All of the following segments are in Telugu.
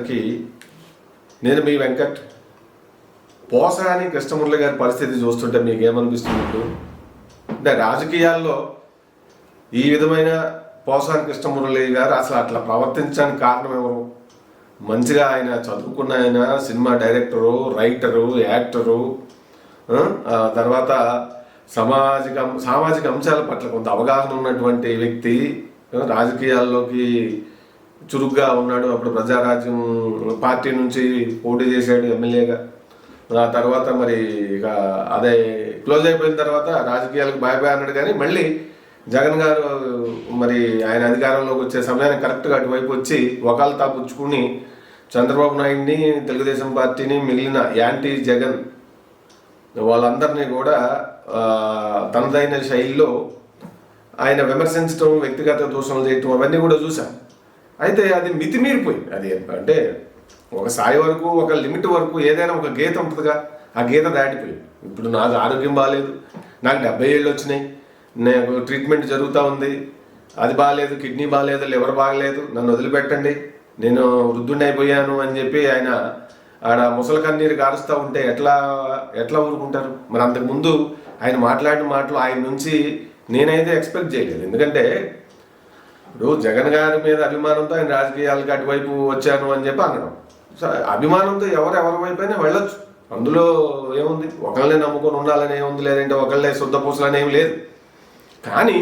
అందరికీ. నేను మీ వెంకట్. పోసాని కృష్ణమురళి గారి పరిస్థితి చూస్తుంటే మీకు ఏమనిపిస్తుంది? ఇప్పుడు అంటే రాజకీయాల్లో ఈ విధమైన పోసాని కృష్ణమురళి గారు అసలు అట్లా ప్రవర్తించడానికి కారణం ఎవరు? మంచిగా ఆయన చదువుకున్న ఆయన సినిమా డైరెక్టరు, రైటరు, యాక్టరు, తర్వాత సామాజిక అంశాల పట్ల కొంత అవగాహన ఉన్నటువంటి వ్యక్తి, రాజకీయాల్లోకి చురుగ్గా ఉన్నాడు. అప్పుడు ప్రజారాజ్యం పార్టీ నుంచి పోటీ చేశాడు ఎమ్మెల్యేగా. ఆ తర్వాత మరి ఇక అదే క్లోజ్ అయిపోయిన తర్వాత రాజకీయాలకు బాయ్ బాయ్ అన్నాడు. కానీ మళ్ళీ జగన్ గారు మరి ఆయన అధికారంలోకి వచ్చే సమయానికి కరెక్ట్గా అటువైపు వచ్చి వకాల్తా పుచ్చుకుని చంద్రబాబు నాయుడిని, తెలుగుదేశం పార్టీని, మిగిలిన యాంటీ జగన్ వాళ్ళందరినీ కూడా తనదైన శైలిలో ఆయన విమర్శించడం, వ్యక్తిగత దూషణలు చేయటం అవన్నీ కూడా చూసాం. అయితే అది మితిమీరిపోయింది. అది అంటే ఒక స్థాయి వరకు, ఒక లిమిట్ వరకు ఏదైనా ఒక గీత ఉంటుందిగా, ఆ గీత దాటిపోయింది. ఇప్పుడు నాకు ఆరోగ్యం బాగాలేదు, నాకు 70 ఏళ్ళు వచ్చినాయి, నాకు ట్రీట్మెంట్ జరుగుతూ ఉంది, అది బాగాలేదు, కిడ్నీ బాగాలేదు, లివర్ బాగలేదు, నన్ను వదిలిపెట్టండి, నేను వృద్ధుడిని అయిపోయాను అని చెప్పి ఆయన ఆడ ముసలి కన్నీరు కారుస్తూ ఉంటే ఎట్లా ఊరుకుంటారు? మరి అంతకుముందు ఆయన మాట్లాడిన మాటలు ఆయన నుంచి నేనైతే ఎక్స్పెక్ట్ చేయలేదు. ఎందుకంటే ఇప్పుడు జగన్ గారి మీద అభిమానంతో ఆయన రాజకీయాలకు అటువైపు వచ్చాను అని చెప్పి అనడం. సో అభిమానంతో ఎవరి వైపు అయినా వెళ్ళొచ్చు, అందులో ఏముంది? ఒకళ్ళనే నమ్ముకొని ఉండాలని ఏముంది, లేదంటే ఒకళ్ళే శుద్ధపూసలని ఏమి లేదు. కానీ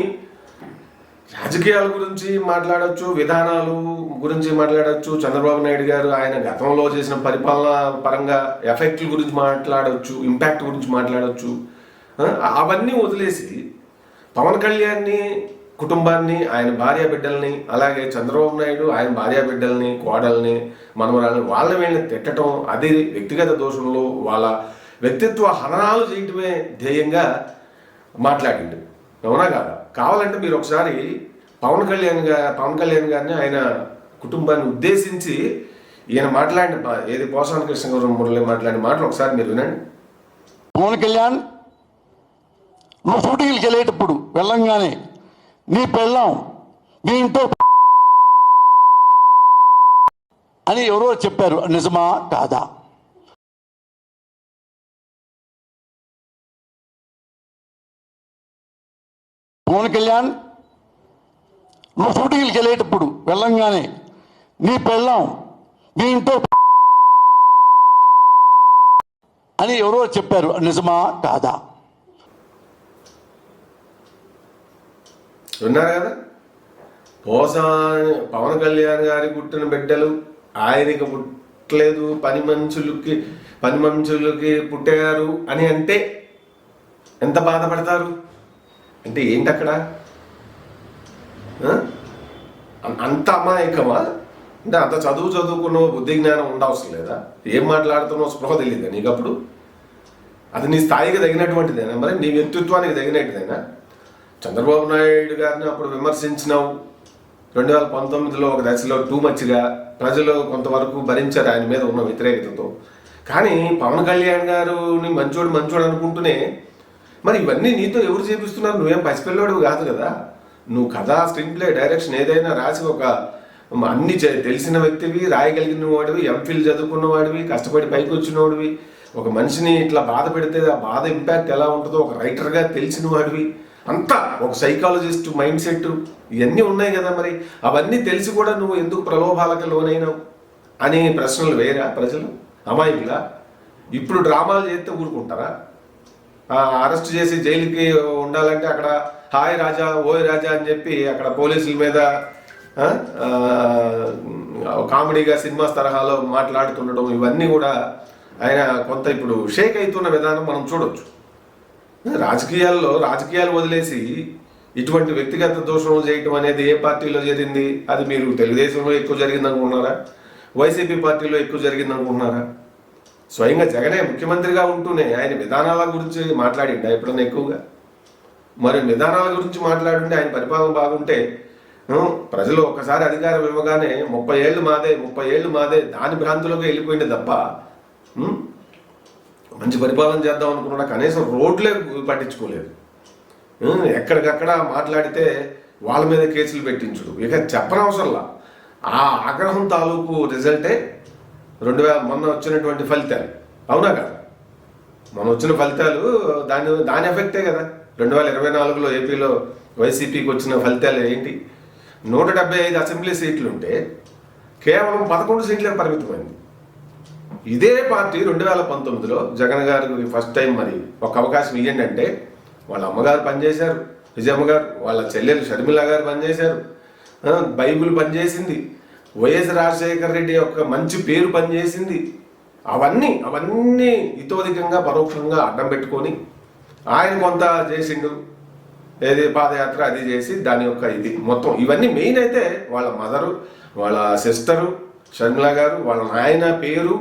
రాజకీయాల గురించి మాట్లాడచ్చు, విధానాలు గురించి మాట్లాడచ్చు, చంద్రబాబు నాయుడు గారు ఆయన గతంలో చేసిన పరిపాలన పరంగా ఎఫెక్ట్ల గురించి మాట్లాడవచ్చు, ఇంపాక్ట్ గురించి మాట్లాడచ్చు. అవన్నీ వదిలేసి పవన్ కళ్యాణ్ని, కుటుంబాన్ని, ఆయన భార్య బిడ్డల్ని, అలాగే చంద్రబాబు నాయుడు ఆయన భార్య బిడ్డల్ని, కోడల్ని, మనవరాల్ని, వీళ్ళని తిట్టడం, అది వ్యక్తిగత దోషంలో వాళ్ళ వ్యక్తిత్వ హననాలు చేయటమే ధ్యేయంగా మాట్లాడిండు. అవునా కాదా? కావాలంటే మీరు ఒకసారి పవన్ కళ్యాణ్ గారిని, ఆయన కుటుంబాన్ని ఉద్దేశించి ఈయన మాట్లాడిన ఏది పోసాని కృష్ణమురళి మాట్లాడిన మాటలు ఒకసారి మీరు వినండి. పవన్ కళ్యాణ్, నువ్వు షూటింగ్కి వెళ్ళేటప్పుడు వెళ్ళంగానే నీ పెళ్ళాం మీ ఇంట్లో అని ఎవరో చెప్పారు, నిజమా కాదా? పవన్ కళ్యాణ్, నువ్వు షూటింగ్కి వెళ్ళేటప్పుడు వెళ్ళంగానే నీ పెళ్ళాం మీ ఇంట్లో అని ఎవరో చెప్పారు, నిజమా కాదా? విన్నారు కదా? పవన్ కళ్యాణ్ గారి పుట్టిన బిడ్డలు ఆయనకి పుట్టలేదు, పని మనుషులకి పుట్టారు అని అంటే ఎంత బాధపడతారు? అంటే ఏంటి అక్కడ? అంత అమాయకమా? అంటే అంత చదువుకున్నావు, బుద్ధి జ్ఞానం ఉండవసరం లేదా? ఏం మాట్లాడుతున్నావు స్పృహ తెలియదా నీకు? అప్పుడు అది నీ స్థాయికి తగినటువంటిదేనా? మరి నీ వ్యక్తిత్వానికి తగినట్టుదేనా? చంద్రబాబు నాయుడు గారిని అప్పుడు విమర్శించినావు 2019లో ఒక దశలో టూ మచ్గా, ప్రజలు కొంతవరకు భరించారు ఆయన మీద ఉన్న వ్యతిరేకతతో. కానీ పవన్ కళ్యాణ్ గారుని మంచోడు అనుకుంటూనే మరి ఇవన్నీ నీతో ఎవరు చేపిస్తున్నారు? నువ్వేం పసిపిల్లాడు కాదు కదా. నువ్వు కథ, స్క్రీన్ ప్లే, డైరెక్షన్ ఏదైనా రాసి ఒక అన్ని తెలిసిన వ్యక్తివి, రాయగలిగిన వాడివి, ఎంఫిల్ చదువుకున్న వాడివి, కష్టపడి పైకి వచ్చిన వాడివి, ఒక మనిషిని ఇట్లా బాధ పెడితే ఆ బాధ ఇంపాక్ట్ ఎలా ఉంటుందో ఒక రైటర్గా తెలిసిన వాడివి, అంతా ఒక సైకాలజిస్ట్ మైండ్ సెట్ ఇవన్నీ ఉన్నాయి కదా. మరి అవన్నీ తెలిసి కూడా నువ్వు ఎందుకు ప్రలోభాలకు లోనైనావు అనే ప్రశ్నలు వేరా ప్రజలు? అమాయకులా? ఇప్పుడు డ్రామాలు చేస్తే ఊరుకుంటారా? అరెస్ట్ చేసి జైలుకి ఉండాలంటే అక్కడ హాయ్ రాజా, ఓయ్ రాజా అని చెప్పి అక్కడ పోలీసుల మీద కామెడీగా సినిమా తరహాలో మాట్లాడుతుండడం, ఇవన్నీ కూడా ఆయన కొంత ఇప్పుడు షేక్ అవుతున్న విధానం మనం చూడొచ్చు. రాజకీయాలు వదిలేసి ఇటువంటి వ్యక్తిగత దోషణలు చేయటం అనేది ఏ పార్టీలో జరిగింది? అది మీరు తెలుగుదేశంలో ఎక్కువ జరిగింది అనుకుంటున్నారా? వైసీపీ పార్టీలో ఎక్కువ జరిగింది అనుకుంటున్నారా? స్వయంగా జగనే ముఖ్యమంత్రిగా ఉంటూనే ఆయన విధానాల గురించి మాట్లాడిండా ఎప్పుడన్నా ఎక్కువగా? మరి విధానాల గురించి మాట్లాడుంటే, ఆయన పరిపాలన బాగుంటే ప్రజలు ఒక్కసారి అధికారం ఇవ్వగానే 30 ఏళ్ళు మాదే దాని భ్రాంతులోకి వెళ్ళిపోయింది తప్ప మంచి పరిపాలన చేద్దాం అనుకున్నా కనీసం రోడ్లే పట్టించుకోలేదు. ఎక్కడికక్కడ మాట్లాడితే వాళ్ళ మీద కేసులు పెట్టించుడు. ఇక చెప్పనవసరంలా ఆ ఆగ్రహం తాలూకు రిజల్టే మొన్న వచ్చినటువంటి ఫలితాలు, అవునా కదా? మొన్న వచ్చిన ఫలితాలు దాని ఎఫెక్టే కదా. 2024లో ఏపీలో వైసీపీకి వచ్చిన ఫలితాలు ఏంటి? 175 అసెంబ్లీ సీట్లు ఉంటే కేవలం 11 సీట్లకు పరిమితమైంది. ఇదే పార్టీ 2019లో జగన్ గారికి ఫస్ట్ టైం మరి ఒక అవకాశం ఇవ్వండి అంటే వాళ్ళ అమ్మగారు పనిచేశారు, విజయమ్మ గారు, వాళ్ళ చెల్లెలు షర్మిల గారు పనిచేశారు, బైబిల్ పనిచేసింది, వైఎస్ రాజశేఖర రెడ్డి యొక్క మంచి పేరు పనిచేసింది. అవన్నీ ఇతోధికంగా పరోక్షంగా అడ్డం పెట్టుకొని ఆయన కొంత చేసిండు. ఏది పాదయాత్ర అది చేసి దాని యొక్క ఇది మొత్తం ఇవన్నీ మెయిన్ అయితే వాళ్ళ మదరు, వాళ్ళ సిస్టరు షర్మిల గారు, వాళ్ళ నాయన పేరు,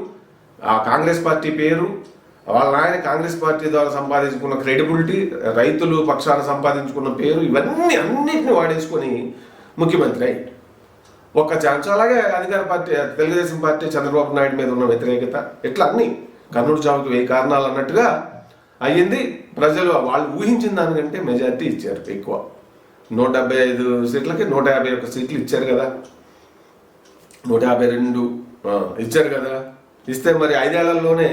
ఆ కాంగ్రెస్ పార్టీ పేరు, వాళ్ళ నాయన కాంగ్రెస్ పార్టీ ద్వారా సంపాదించుకున్న క్రెడిబిలిటీ, రైతులు పక్షాన సంపాదించుకున్న పేరు, ఇవన్నీ అన్నిటిని వాడేసుకొని ముఖ్యమంత్రి అయ్యి ఒక్క ఛాన్స్. అలాగే అధికార పార్టీ తెలుగుదేశం పార్టీ చంద్రబాబు నాయుడు మీద ఉన్న వ్యతిరేకత, ఇట్లా అన్ని కర్నూలు చావుకి 1000 కారణాలు అన్నట్టుగా అయ్యింది. ప్రజలు వాళ్ళు ఊహించిన దానికంటే మెజారిటీ ఇచ్చారు ఎక్కువ. 175 సీట్లకి 151 సీట్లు ఇచ్చారు కదా, 152 ఇచ్చారు కదా. ఇస్తే మరి 5 ఏళ్లలోనే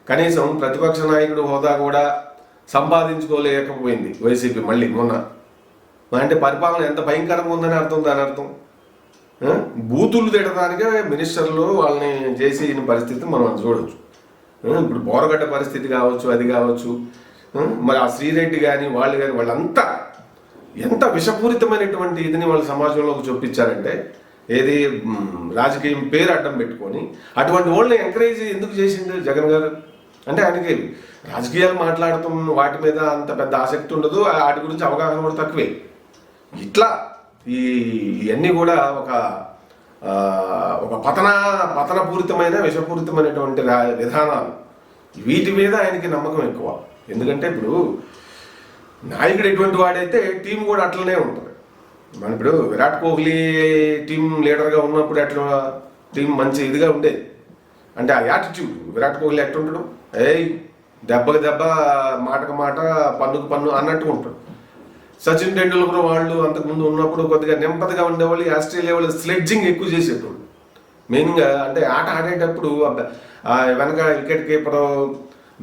కనీసం ప్రతిపక్ష నాయకుడు హోదా కూడా సంపాదించుకోలేకపోయింది వైసీపీ. మళ్ళీ మొన్న అంటే పరిపాలన ఎంత భయంకరంగా ఉందని అర్థం. దాని అర్థం బూతులు తిట్టడానికే మినిస్టర్లు వాళ్ళని చేసి పరిస్థితి మనం చూడవచ్చు. ఇప్పుడు బోరగడ్డ పరిస్థితి కావచ్చు, అది కావచ్చు, మరి ఆ శ్రీరెడ్డి కానీ వాళ్ళు కానీ వాళ్ళంతా ఎంత విషపూరితమైనటువంటి ఇదిని వాళ్ళ సమాజంలోకి చూపించారంటే, ఏది రాజకీయం పేరు అడ్డం పెట్టుకొని అటువంటి వాళ్ళని ఎంకరేజ్ ఎందుకు చేసింది జగన్ గారు అంటే ఆయనకి రాజకీయాలు మాట్లాడటం వాటి మీద అంత పెద్ద ఆసక్తి ఉండదు, వాటి గురించి అవగాహన కూడా తక్కువే. ఇట్లా ఇవన్నీ కూడా ఒక పతనపూరితమైన విషపూరితమైనటువంటి విధానాలు, వీటి మీద ఆయనకి నమ్మకం ఎక్కువ. ఎందుకంటే ఇప్పుడు నాయకుడు ఎటువంటి వాడైతే టీం కూడా అట్లనే ఉంటుంది. మన ఇప్పుడు విరాట్ కోహ్లీ టీం లీడర్గా ఉన్నప్పుడు అట్లా టీం మంచి ఇదిగా ఉండేది. అంటే ఆ యాటిట్యూడ్ విరాట్ కోహ్లీ ఎట్టుంటాడు, దెబ్బకి దెబ్బ, మాటకు మాట, పన్నుకు పన్ను అన్నట్టుగా ఉంటాడు. సచిన్ టెండూల్కర్ వాళ్ళు అంతకుముందు ఉన్నప్పుడు కొద్దిగా నెమ్మదిగా ఉండేవాళ్ళు. ఆస్ట్రేలియా వాళ్ళు స్లెడ్జింగ్ ఎక్కువ చేసేటోళ్ళు. మెయిన్గా అంటే ఆట ఆడేటప్పుడు వెనక వికెట్ కీపర్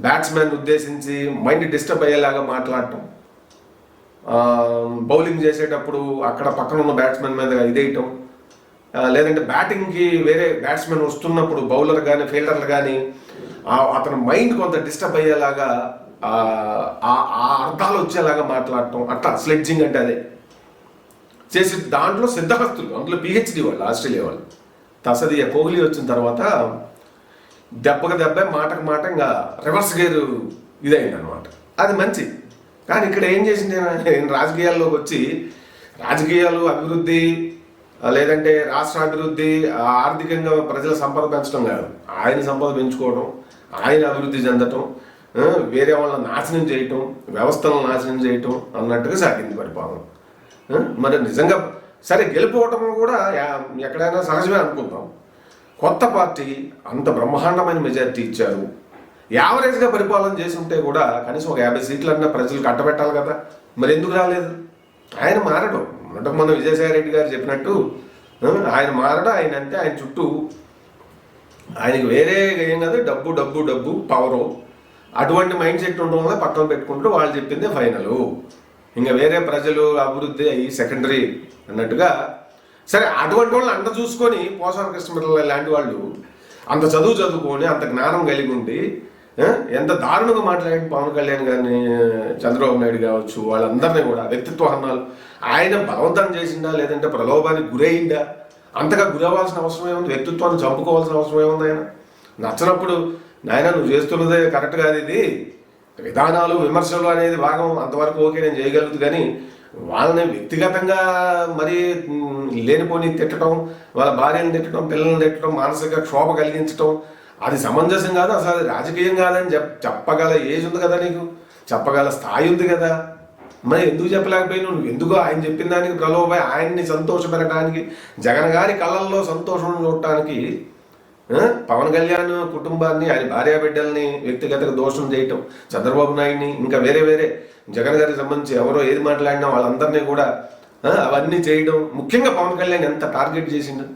బ్యాట్స్మెన్ ఉద్దేశించి మైండ్ డిస్టర్బ్ అయ్యేలాగా మాట్లాడటం, బౌలింగ్ చేసేటప్పుడు అక్కడ పక్కన ఉన్న బ్యాట్స్మెన్ మీద ఇదేయటం, లేదంటే బ్యాటింగ్కి వేరే బ్యాట్స్మెన్ వస్తున్నప్పుడు బౌలర్ కానీ ఫీల్డర్లు కానీ అతని మైండ్ కొంత డిస్టర్బ్ అయ్యేలాగా ఆ అర్థాలు వచ్చేలాగా మాట్లాడటం, అట్లా స్లెడ్జింగ్ అంటే అదే చేసి దాంట్లో సిద్ధహస్తులు, అందులో పిహెచ్డి వాళ్ళు ఆస్ట్రేలియా వాళ్ళు. తసదియ కోహ్లీ వచ్చిన తర్వాత దెబ్బకి దెబ్బ, మాటకు మాట, ఇంకా రివర్స్ గేరు ఇదైంది అనమాట. అది మంచి. కానీ ఇక్కడ ఏం చేసింది, నేను రాజకీయాల్లోకి వచ్చి రాజకీయాలు అభివృద్ధి లేదంటే రాష్ట్ర అభివృద్ధి, ఆర్థికంగా ప్రజల సంపద పెంచడం కాదు, ఆయన సంపద పెంచుకోవడం, ఆయన అభివృద్ధి చెందటం, వేరే వాళ్ళని నాశనం చేయటం, వ్యవస్థలను నాశనం చేయటం అన్నట్టుగా సాగింది పరిపాలన. మరి నిజంగా సరే గెలిపోవటం కూడా ఎక్కడైనా సహజమే అనుకుందాం. కొత్త పార్టీ అంత బ్రహ్మాండమైన మెజారిటీ ఇచ్చారు. యావరేజ్గా పరిపాలన చేసి ఉంటే కూడా కనీసం ఒక 50 సీట్లన్నా ప్రజలు కట్టబెట్టాలి కదా. మరి ఎందుకు రాలేదు? ఆయన మారడం మొన్నటి మన విజయసాయి రెడ్డి గారు చెప్పినట్టు ఆయన మారడం, ఆయన అంటే ఆయన చుట్టూ ఆయనకి వేరే ఏం కాదు, డబ్బు డబ్బు డబ్బు పవరు, అటువంటి మైండ్ సెట్ ఉండడం వల్ల పక్కన పెట్టుకుంటూ వాళ్ళు చెప్పిందే ఫైనల్, ఇంకా వేరే ప్రజలు అభివృద్ధి అయ్యి సెకండరీ అన్నట్టుగా. సరే అటువంటి వాళ్ళు అంత చూసుకొని పోసాన కృష్ణమిత్రుల లాంటి వాళ్ళు అంత చదువుకొని అంత జ్ఞానం కలిగి ఉండి ఎంత దారుణంగా మాట్లాడి పవన్ కళ్యాణ్ గారిని, చంద్రబాబు నాయుడు కావచ్చు, వాళ్ళందరినీ కూడా వ్యక్తిత్వ హన్నాలు, ఆయన బలవంతం చేసిందా లేదంటే ప్రలోభానికి గురయిందా? అంతగా గురవ్వాల్సిన అవసరం ఏముంది? వ్యక్తిత్వాన్ని చంపుకోవాల్సిన అవసరం ఏముంది? ఆయన నచ్చినప్పుడు నాయన నువ్వు చేస్తున్నదే కరెక్ట్ కాదు, ఇది విధానాలు విమర్శలు అనేది భాగం అంతవరకు ఓకే నేను చేయగలుగుతుంది, కానీ వాళ్ళని వ్యక్తిగతంగా మరీ లేనిపోని తిట్టడం, వాళ్ళ భార్యను తిట్టడం, పిల్లల్ని తిట్టడం, మానసిక క్షోభ కలిగించడం అది సమంజసం కాదు, అసలు అది రాజకీయం కాదని చెప్పగల ఏజ్ ఉంది కదా, నీకు చెప్పగల స్థాయి ఉంది కదా. మరి ఎందుకు చెప్పలేకపోయినావు? నువ్వు ఎందుకో ఆయన చెప్పిన దానికి ప్రలోభ, ఆయన్ని సంతోషపెట్టడానికి, జగన్ గారి కళ్ళల్లో సంతోషం చూడటానికి పవన్ కళ్యాణ్ కుటుంబాన్ని, ఆయన భార్యా బిడ్డల్ని వ్యక్తిగత దోషం చేయటం, చంద్రబాబు నాయుడిని, ఇంకా వేరే వేరే జగన్ గారికి సంబంధించి ఎవరో ఏది మాట్లాడినా వాళ్ళందరినీ కూడా అవన్నీ చేయడం, ముఖ్యంగా పవన్ కళ్యాణ్ ఎంత టార్గెట్ చేసిండు.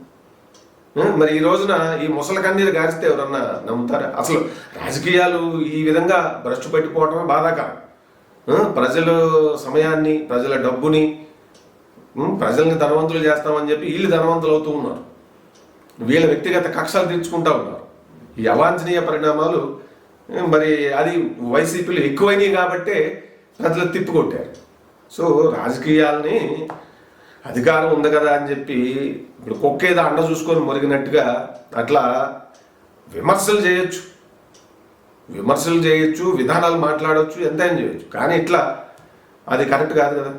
మరి ఈ రోజున ఈ ముసలి కన్నీరు గారిస్తే ఎవరన్నా నమ్ముతారా? అసలు రాజకీయాలు ఈ విధంగా భ్రష్టు పెట్టిపోవటమే బాధాకరం. ప్రజల సమయాన్ని, ప్రజల డబ్బుని, ప్రజల్ని ధనవంతులు చేస్తామని చెప్పి వీళ్ళు ధనవంతులు అవుతూ ఉన్నారు. వీళ్ళ వ్యక్తిగత కక్షలు తీర్చుకుంటా ఉన్నారు. ఈ అవాంఛనీయ పరిణామాలు మరి అది వైసీపీలు ఎక్కువైనాయి కాబట్టే ప్రజలు తిప్పికొట్టారు. సో రాజకీయాల్ని అధికారం ఉంది కదా అని చెప్పి ఇప్పుడు కుక్కేదో అండ చూసుకొని మొరిగినట్టుగా అట్లా విమర్శలు చేయొచ్చు, విధానాలు మాట్లాడవచ్చు, ఎంతైనా చేయొచ్చు. కానీ ఇట్లా అది కరెక్ట్ కాదు కదా.